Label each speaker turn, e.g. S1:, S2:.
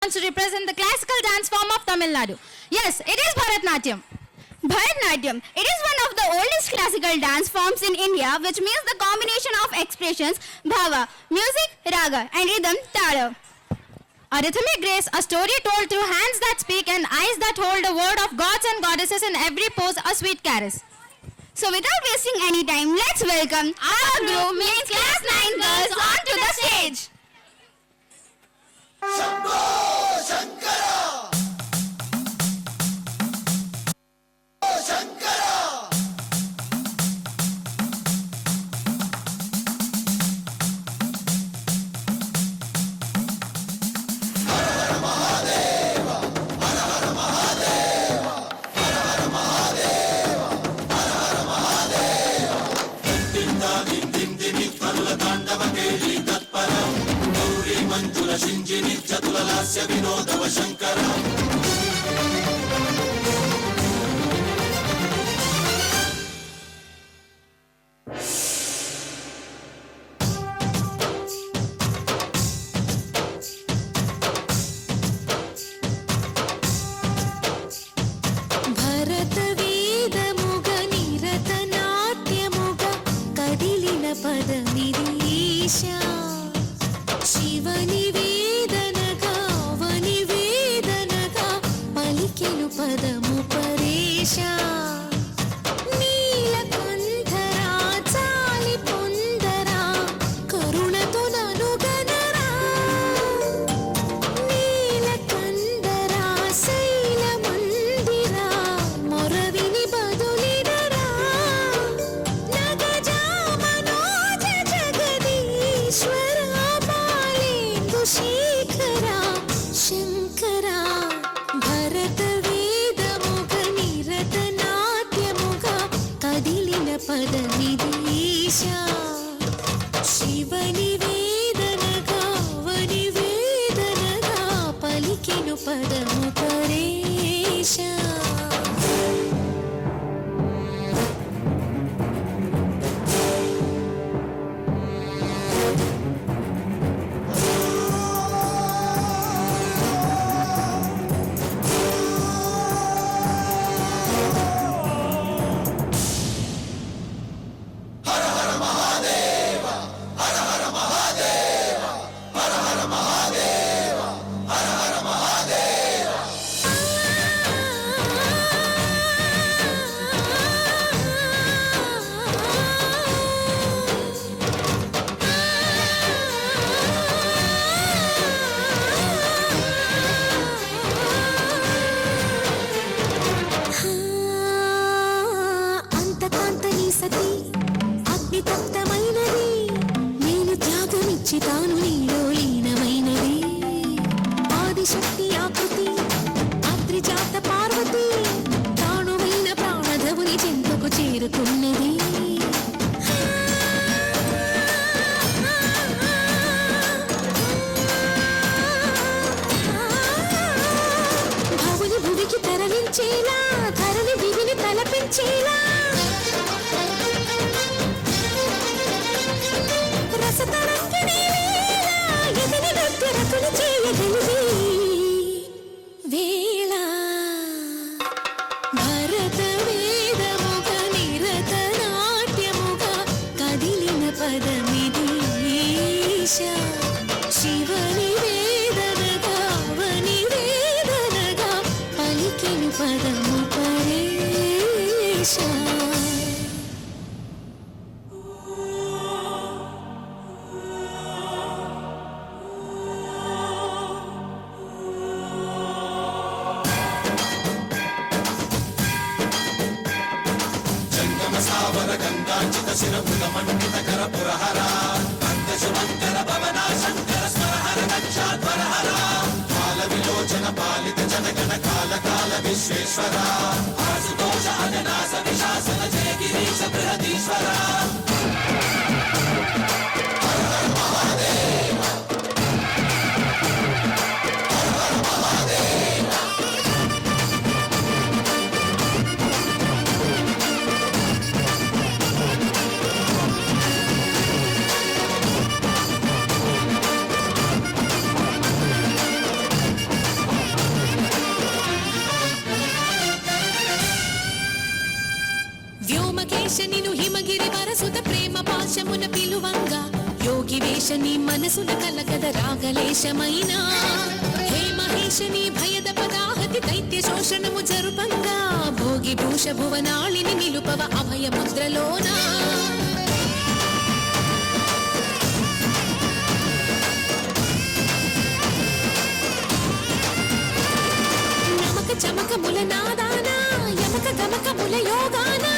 S1: wants to represent the classical dance form of Tamil Nadu. Yes, it is Bharatnatyam. Bharatnatyam. It is one of the oldest classical dance forms in India, which means the combination of expressions, bhava, music, raga, and rhythm, tala. A rhythmic grace, a story told through hands that speak and eyes that hold a word of gods and goddesses in every pose, a sweet caress. So without wasting any time, let's welcome our group means Class 9 girls onto the stage.
S2: Shambho Shankara Shankara Har Har Mahadeva Har Har Mahadeva Har Har Mahadeva Har Har Mahadeva Dinda din din din Parula Tandava Keli Tatparam Gauri Manjula Shinjini Chatula Lasya Vinodava Shankara
S3: వేష నిను హిమగిరి వరసుత ప్రేమ పాశమున పిలువంగా యోగి వేష నీ మనసున కలగద రాగలేశమైనా హే మహేష నీ భయద పదాహతి దైత్య శోషణము జరుపంగా భోగి భూష భువనాళిని నిలుపవ అభయ ముద్రలోనా చమకముల నాదానా యమక గమకముల యోగానా